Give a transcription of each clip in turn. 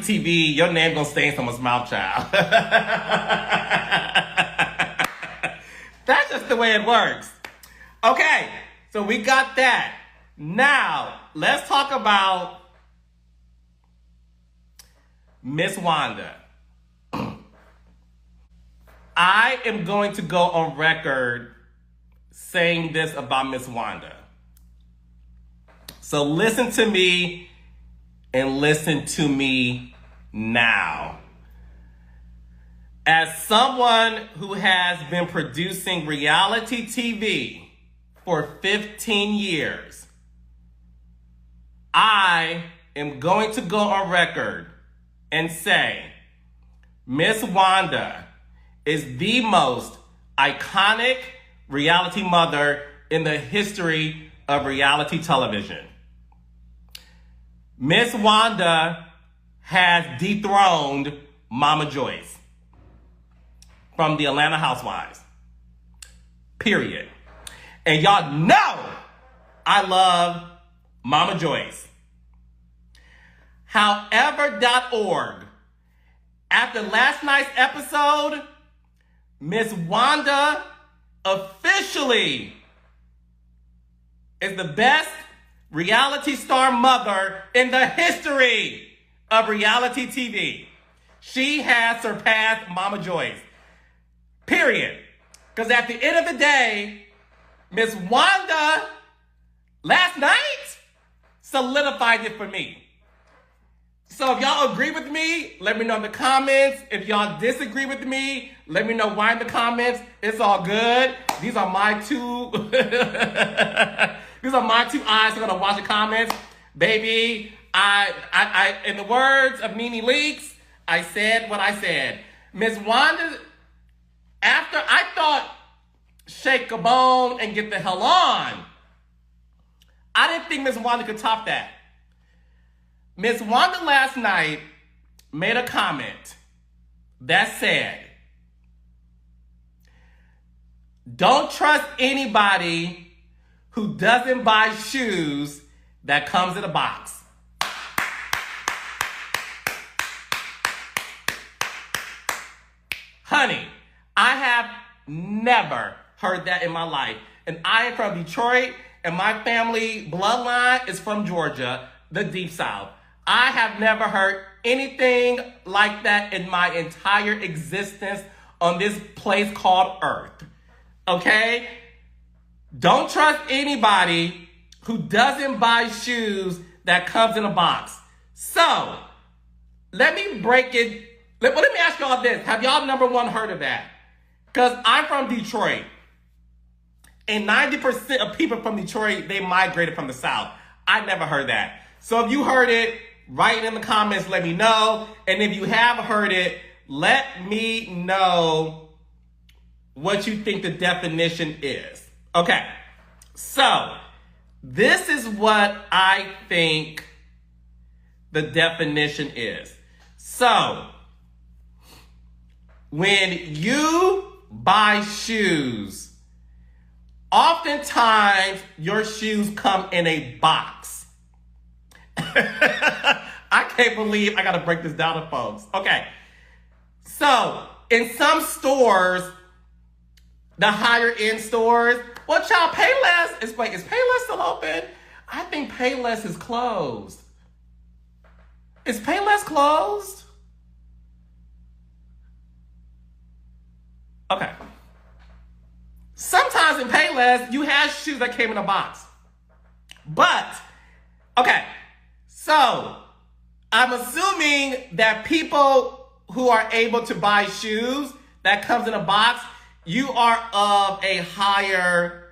TV, your name gonna stay in someone's mouth, child. That's just the way it works. Okay, so we got that. Now, let's talk about Miss Wanda. I am going to go on record saying this about Miss Wanda. So listen to me and listen to me now. As someone who has been producing reality TV for 15 years, I am going to go on record and say Miss Wanda is the most iconic reality mother in the history of reality television. Miss Wanda has dethroned Mama Joyce from the Atlanta Housewives. Period. And y'all know I love Mama Joyce. However.org, after last night's episode, Miss Wanda officially is the best reality star mother in the history of reality TV. She has surpassed Mama Joyce. Period. Because at the end of the day, Miss Wanda last night solidified it for me. So if y'all agree with me, let me know in the comments. If y'all disagree with me, let me know why in the comments. It's all good. These are my two these are my two eyes who are gonna watch the comments. Baby, I in the words of Nene Leakes, I said what I said. Miss Wanda, after I thought shake a bone and get the hell on, I didn't think Miss Wanda could top that. Miss Wanda last night made a comment that said, don't trust anybody who doesn't buy shoes that comes in a box. Honey, I have never heard that in my life. And I am from Detroit, and my family bloodline is from Georgia, the Deep South. I have never heard anything like that in my entire existence on this place called Earth. Okay? Don't trust anybody who doesn't buy shoes that comes in a box. So, let me break it. Let me ask y'all this. Have y'all, number one, heard of that? Because I'm from Detroit. And 90% of people from Detroit, they migrated from the South. I never heard that. So if you heard it, write in the comments, let me know. And if you have heard it, let me know what you think the definition is. Okay, so this is what I think the definition is. So, when you buy shoes, oftentimes your shoes come in a box. I can't believe I gotta break this down to folks. Okay, so in some stores, the higher end stores, well, child, Payless is Payless still open? I think Payless is closed. Is Payless closed? Okay. Sometimes in Payless, you have shoes that came in a box. But, okay, so I'm assuming that people who are able to buy shoes that comes in a box, you are of a higher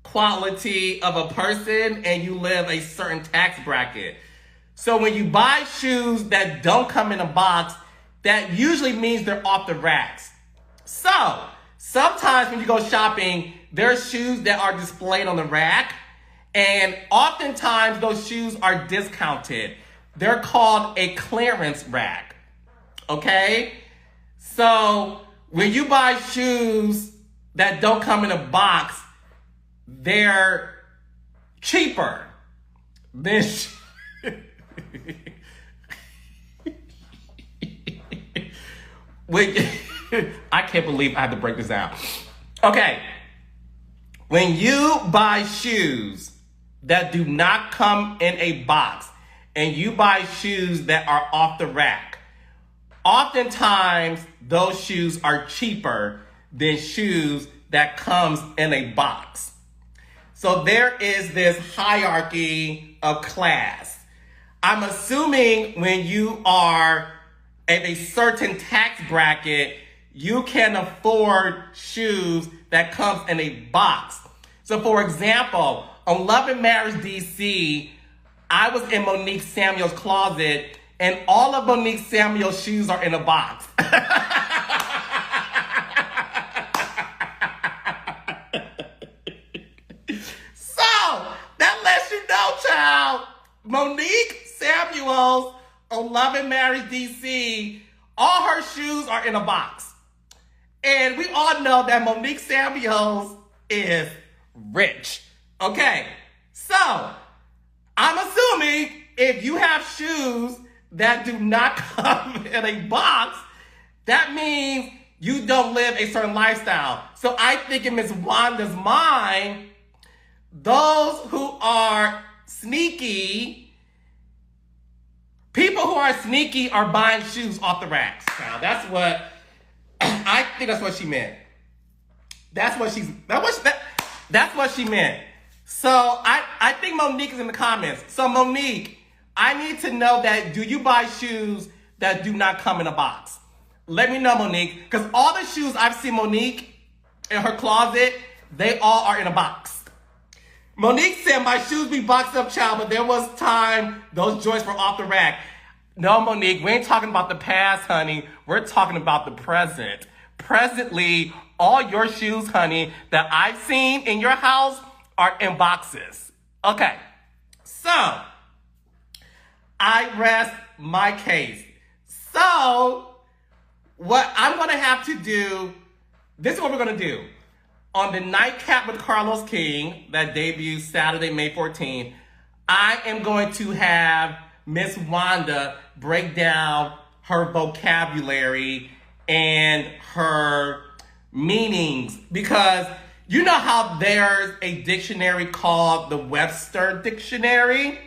quality of a person and you live a certain tax bracket. So when you buy shoes that don't come in a box, that usually means they're off the racks. So sometimes when you go shopping, there are shoes that are displayed on the rack, and oftentimes those shoes are discounted. They're called a clearance rack, okay? So when you buy shoes that don't come in a box, they're cheaper than Wait, I can't believe I had to break this down. Okay. When you buy shoes that do not come in a box and you buy shoes that are off the rack, oftentimes those shoes are cheaper than shoes that comes in a box. So there is this hierarchy of class. I'm assuming when you are at a certain tax bracket, you can afford shoes that comes in a box. So for example, on Love and Marriage DC, I was in Monique Samuel's closet and all of Monique Samuel's shoes are in a box. So that lets you know, child, Monique Samuel's on Love and Marriage DC, all her shoes are in a box. And we all know that Monique Samuels is rich. Okay, so I'm assuming if you have shoes that do not come in a box, that means you don't live a certain lifestyle. So I think in Miss Wanda's mind, those who are sneaky, people who are sneaky are buying shoes off the racks. Now that's what, I think that's what she meant. That's what she meant. So I think Monique is in the comments. So Monique, I need to know that, do you buy shoes that do not come in a box? Let me know, Monique, because all the shoes I've seen Monique in her closet, they all are in a box. Monique said, my shoes be boxed up, child, but there was time those joints were off the rack. No, Monique, we ain't talking about the past, honey. We're talking about the present. Presently, all your shoes, honey, that I've seen in your house are in boxes. Okay, so I rest my case. So what I'm going to have to do, this is what we're going to do. On the Nightcap with Carlos King, that debuts Saturday, May 14th, I am going to have Miss Wanda break down her vocabulary and her meanings, because you know how there's a dictionary called the Webster Dictionary?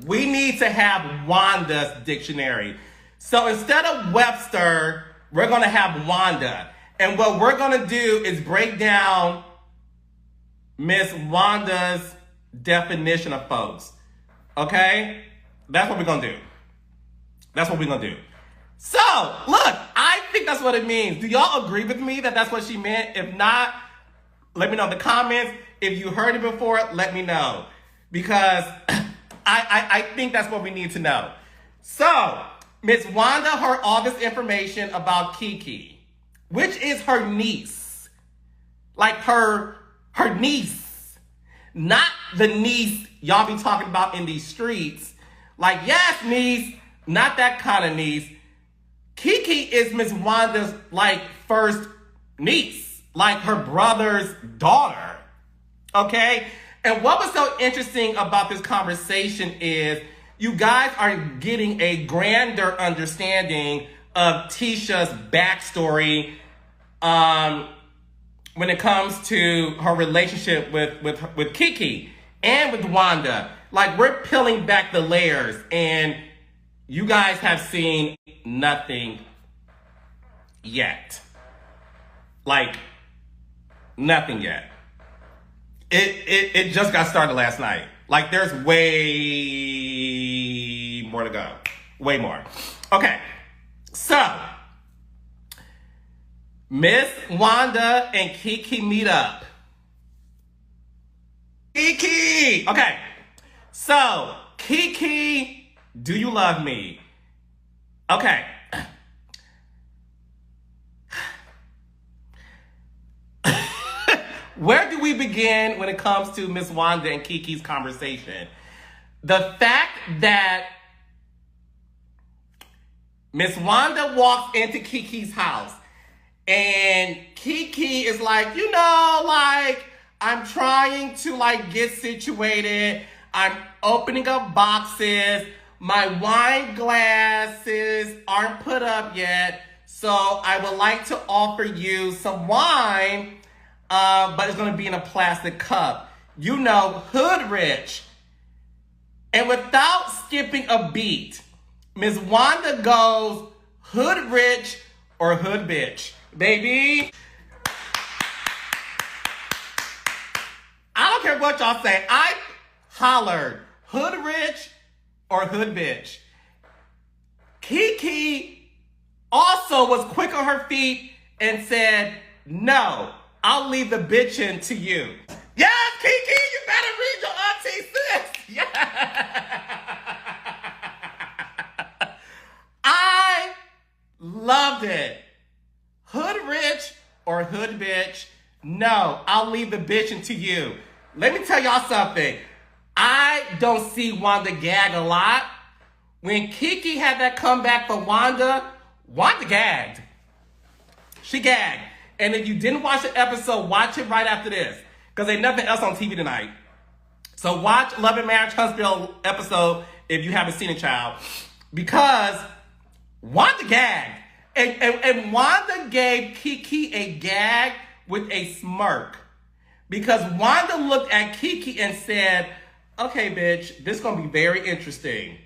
We need to have Wanda's dictionary. So instead of Webster, we're going to have Wanda. And what we're going to do is break down Miss Wanda's definition of folks. Okay? That's what we're going to do. That's what we're going to do. So, look, I think that's what it means. Do y'all agree with me that that's what she meant? If not, let me know in the comments. If you heard it before, let me know. Because I think that's what we need to know. So, Miss Wanda heard all this information about Kiki, which is her niece. Like her niece. Not the niece y'all be talking about in these streets. Like, yes, niece, not that kind of niece. Kiki is Miss Wanda's, like, first niece. Like, her brother's daughter. Okay? And what was so interesting about this conversation is you guys are getting a grander understanding of Tisha's backstory when it comes to her relationship with Kiki and with Wanda. Like, we're peeling back the layers, and you guys have seen nothing yet. Like, nothing yet. It just got started last night. Like, there's way more to go. Way more. Okay. So, Miss Wanda and Kiki meet up. Kiki! Okay. So, Kiki, do you love me? Okay. Where do we begin when it comes to Miss Wanda and Kiki's conversation? The fact that Miss Wanda walks into Kiki's house and Kiki is like, you know, like, I'm trying to, like, get situated. I'm opening up boxes. my wine glasses aren't put up yet, so I would like to offer you some wine, but it's going to be in a plastic cup. You know, hood rich. And without skipping a beat, Miss Wanda goes, hood rich or hood bitch. Baby, I don't care what y'all say. I hollered, hood rich or hood bitch. Kiki also was quick on her feet and said, no, I'll leave the bitchin' to you. Yes, Kiki, you better read your auntie, sis. Yeah. I loved it. Hood rich or hood bitch? No, I'll leave the bitchin' to you. Let me tell y'all something. I don't see Wanda gag a lot. When Kiki had that comeback for Wanda, Wanda gagged. She gagged. And if you didn't watch the episode, watch it right after this. Because there's nothing else on TV tonight. So watch Love and Marriage Huntsville episode if you haven't seen it, child. Because Wanda gagged. And Wanda gave Kiki a gag with a smirk. Because Wanda looked at Kiki and said, okay, bitch, this is going to be very interesting.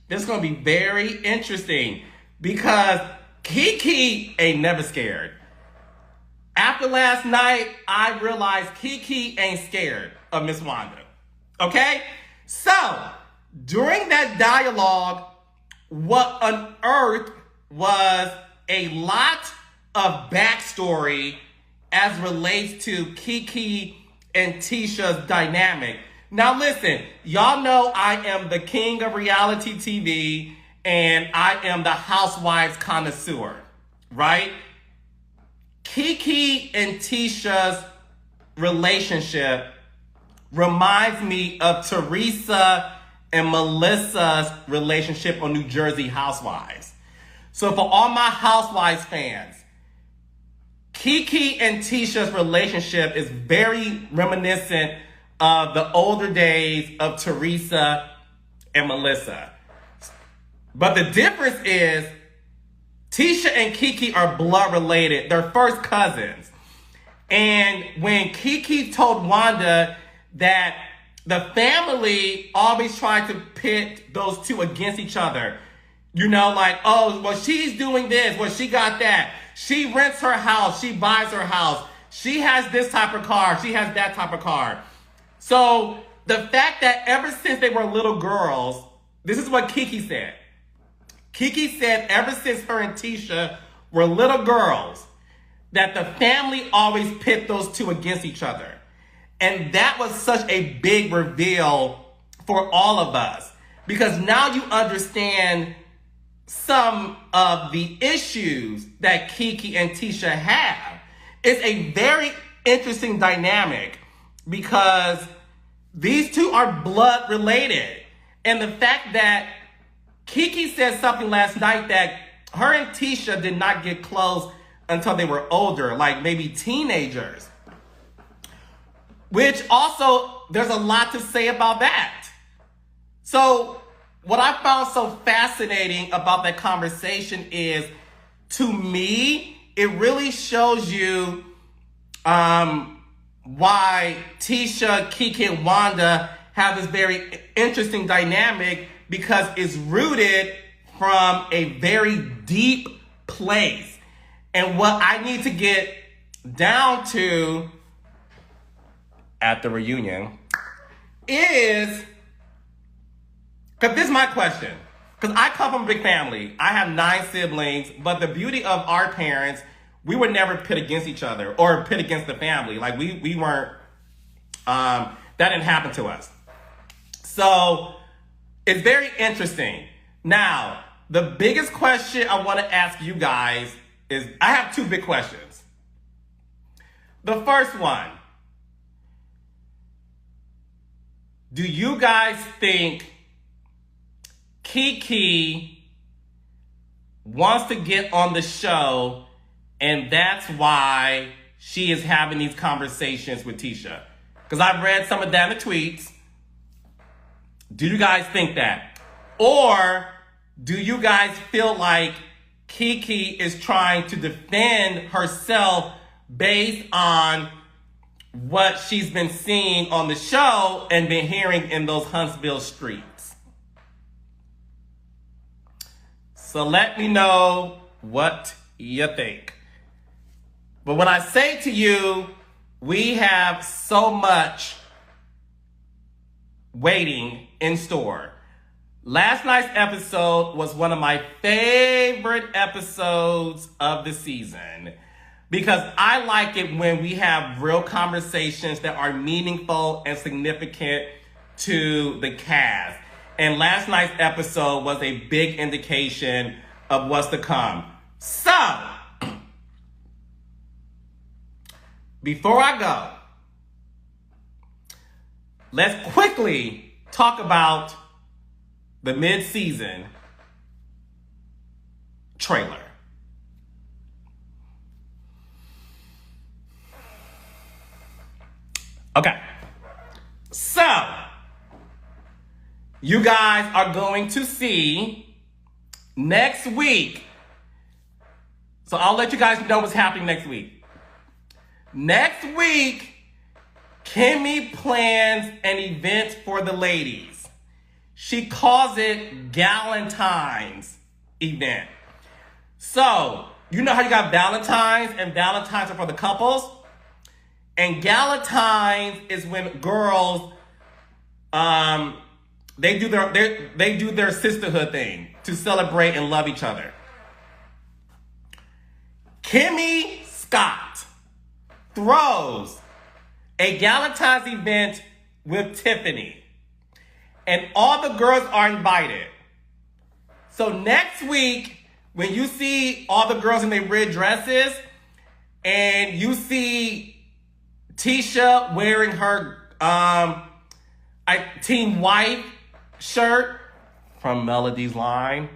This is going to be very interesting. Because Kiki ain't never scared. After last night, I realized Kiki ain't scared of Miss Wanda. Okay? So, during that dialogue, what unearthed was a lot of backstory as relates to Kiki and Tisha's dynamic. Now listen, y'all know I am the king of reality TV and I am the housewives connoisseur, right? Kiki and Tisha's relationship reminds me of Teresa and Melissa's relationship on New Jersey Housewives. So for all my Housewives fans, Kiki and Tisha's relationship is very reminiscent of the older days of Teresa and Melissa. But the difference is Tisha and Kiki are blood related. They're first cousins. And when Kiki told Wanda that the family always tried to pit those two against each other, you know, like, oh, well, she's doing this, well, she got that. She rents her house, she buys her house. She has this type of car, she has that type of car. So the fact that ever since they were little girls, this is what Kiki said. Kiki said ever since her and Tisha were little girls, that the family always pit those two against each other. And that was such a big reveal for all of us. Because now you understand some of the issues that Kiki and Tisha have. It's a very interesting dynamic because these two are blood related. And the fact that Kiki said something last night that her and Tisha did not get close until they were older, like maybe teenagers. Which also, there's a lot to say about that. So, what I found so fascinating about that conversation is, to me, it really shows you why Tisha, Kiki, and Wanda have this very interesting dynamic because it's rooted from a very deep place. And what I need to get down to at the reunion is, because this is my question, because I come from a big family. I have 9 siblings, but the beauty of our parents, we were never pit against each other or pit against the family. Like we weren't, that didn't happen to us. So it's very interesting. Now, the biggest question I want to ask you guys is, I have 2 big questions. The first one, do you guys think Kiki wants to get on the show and that's why she is having these conversations with Tisha? Because I've read some of that in the tweets. Do you guys think that? Or do you guys feel like Kiki is trying to defend herself based on what she's been seeing on the show and been hearing in those Huntsville streets? So let me know what you think. But when I say to you, we have so much waiting in store. Last night's episode was one of my favorite episodes of the season because I like it when we have real conversations that are meaningful and significant to the cast. And last night's episode was a big indication of what's to come. So, before I go, let's quickly talk about the mid-season trailer. Okay. So, you guys are going to see next week. So I'll let you guys know what's happening next week. Next week, Kimmi plans an event for the ladies. She calls it Galentine's event. So, you know how you got Valentine's and Valentine's are for the couples? And Galentine's is when girls, they do their sisterhood thing to celebrate and love each other. Kimmi Scott throws a Galentine's event with Tiffany. And all the girls are invited. So next week, when you see all the girls in their red dresses, and you see Tisha wearing her Team White shirt from Melody's line,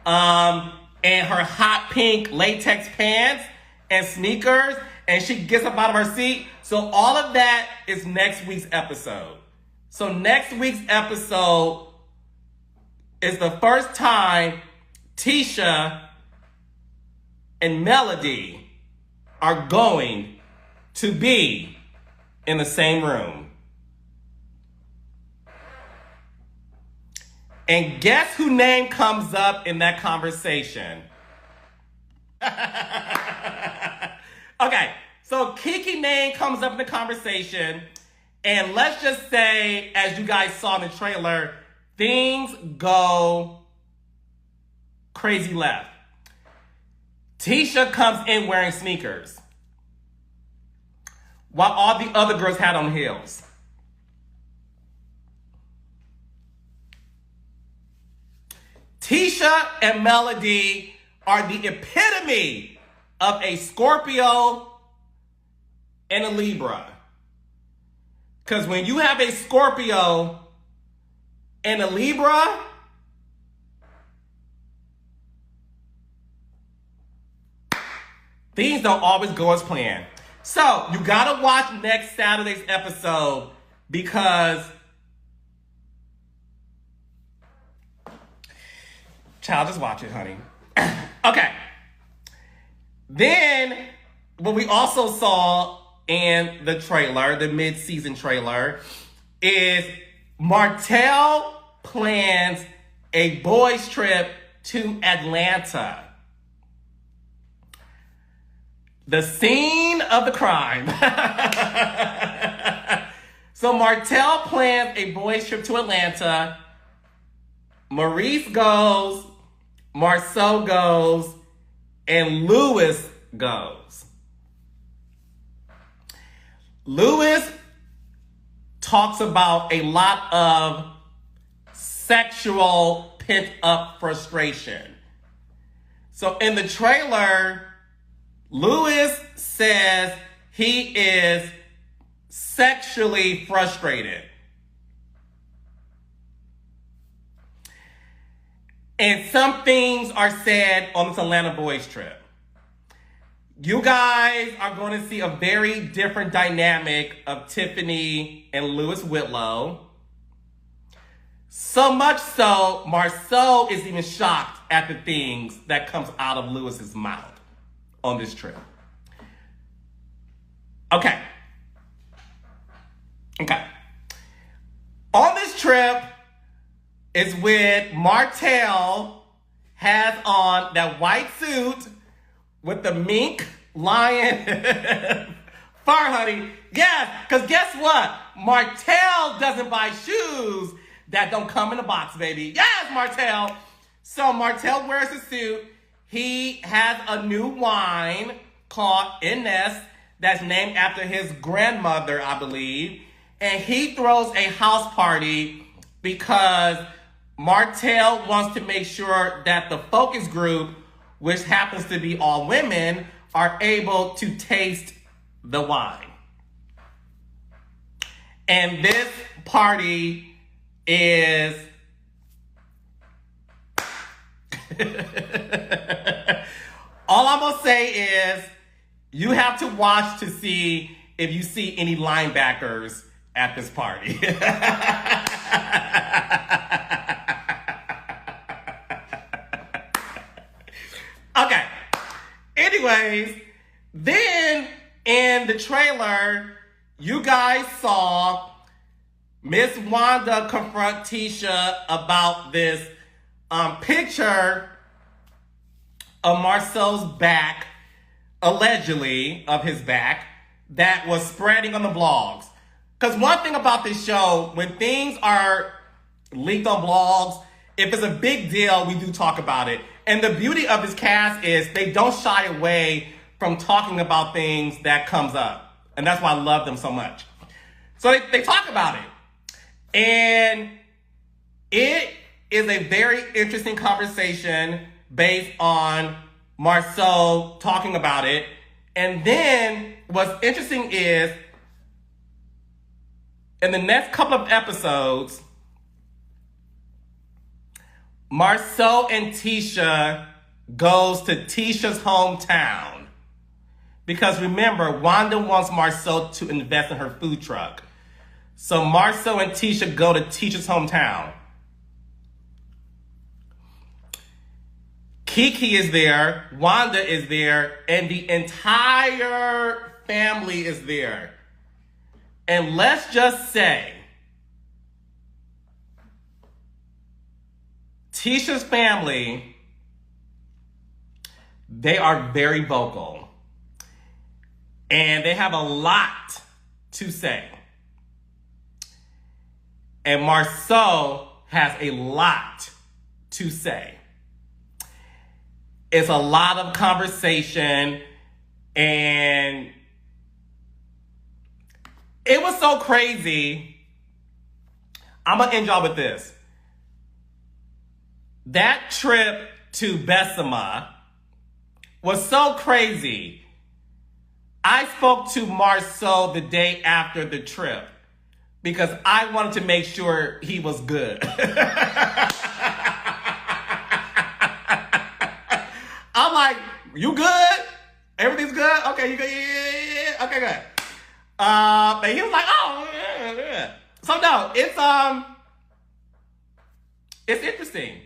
and her hot pink latex pants and sneakers, and she gets up out of her seat. So all of that is next week's episode. So next week's episode is the first time Tisha and Melody are going to be in the same room. And guess whose name comes up in that conversation? Okay, so Kiki's name comes up in the conversation. And let's just say, as you guys saw in the trailer, things go crazy left. Tisha comes in wearing sneakers, while all the other girls had on heels. Tisha and Melody are the epitome of a Scorpio and a Libra. Because when you have a Scorpio and a Libra, things don't always go as planned. So, you gotta watch next Saturday's episode because, child, just watch it, honey. Okay. Then, what we also saw in the trailer, the mid-season trailer, is Martell plans a boys' trip to Atlanta. The scene of the crime. So Martell plans a boys' trip to Atlanta. Maurice goes, Marsau goes, and Lewis goes. Lewis talks about a lot of sexual pent-up frustration. So in the trailer, Lewis says he is sexually frustrated. And some things are said on this Atlanta boys trip. You guys are going to see a very different dynamic of Tiffany and Lewis Whitlow. So much so, Marsau is even shocked at the things that comes out of Lewis's mouth on this trip. Okay. On this trip is when Martell has on that white suit with the mink lion fur, honey. Yes, because guess what? Martell doesn't buy shoes that don't come in a box, baby. Yes, Martell. So Martell wears a suit. He has a new wine called Ines that's named after his grandmother, I believe. And he throws a house party because Martell wants to make sure that the focus group, which happens to be all women, are able to taste the wine. And this party is all I'm gonna say is you have to watch to see if you see any linebackers at this party. Okay. Anyways, then in the trailer, you guys saw Miss Wanda confront Tisha about this picture of Marsau's back, allegedly of his back, that was spreading on the blogs. Because one thing about this show, when things are leaked on blogs, if it's a big deal, we do talk about it. And the beauty of this cast is they don't shy away from talking about things that comes up. And that's why I love them so much. So they talk about it. And it is a very interesting conversation based on Marsau talking about it. And then what's interesting is in the next couple of episodes, Marsau and Tisha goes to Tisha's hometown. Because remember, Wanda wants Marsau to invest in her food truck. So Marsau and Tisha go to Tisha's hometown. Kiki is there, Wanda is there, and the entire family is there. And let's just say, Tisha's family, they are very vocal. And they have a lot to say. And Marsau has a lot to say. It's a lot of conversation, and it was so crazy. I'm gonna end y'all with this. That trip to Bessemer was so crazy. I spoke to Marsau the day after the trip because I wanted to make sure he was good. I'm like, you good? Everything's good? Okay, you good? Yeah. Okay, good. But he was like, oh, yeah. So no, it's interesting.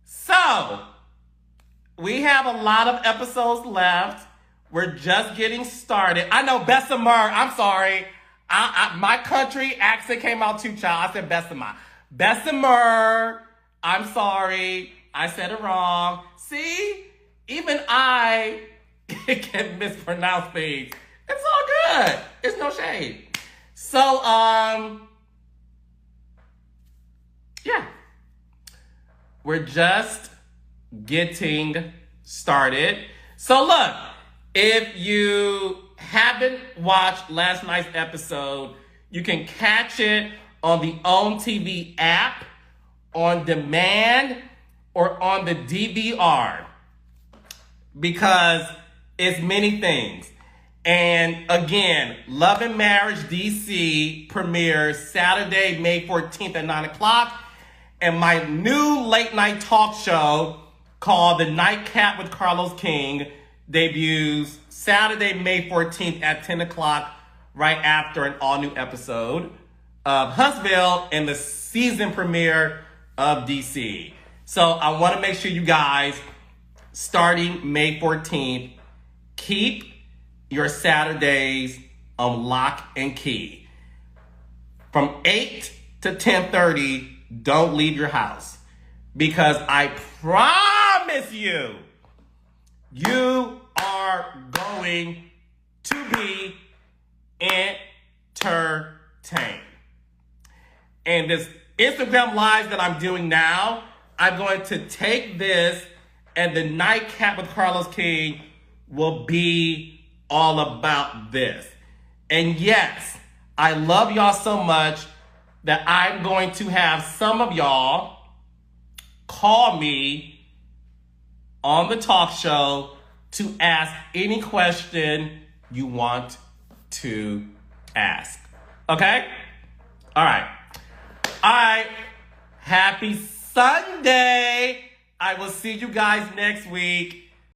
So, we have a lot of episodes left. We're just getting started. I know Bessemer, I'm sorry. My country accent came out too, child. I said Bessemer. Bessemer, I'm sorry. I said it wrong. See? Even I can mispronounce things. It's all good. It's no shade. So, yeah. We're just getting started. So look, if you haven't watched last night's episode, you can catch it on the OWN TV app, on demand, or on the DVR. Because it's many things. And again, Love and Marriage DC premieres Saturday, May 14th at 9 o'clock. And my new late night talk show called The Nightcap with Carlos King debuts Saturday, May 14th at 10 o'clock, right after an all-new episode of Huntsville and the season premiere of DC. So I want to make sure you guys, starting May 14th, keep your Saturdays on lock and key. From 8 to 10:30, don't leave your house. Because I promise you, you are going to be entertained. And this Instagram Live that I'm doing now, I'm going to take this, and the Nightcap with Carlos King will be all about this. And yes, I love y'all so much that I'm going to have some of y'all call me on the talk show to ask any question you want to ask. Okay? All right. All right. Happy Sunday. I will see you guys next week.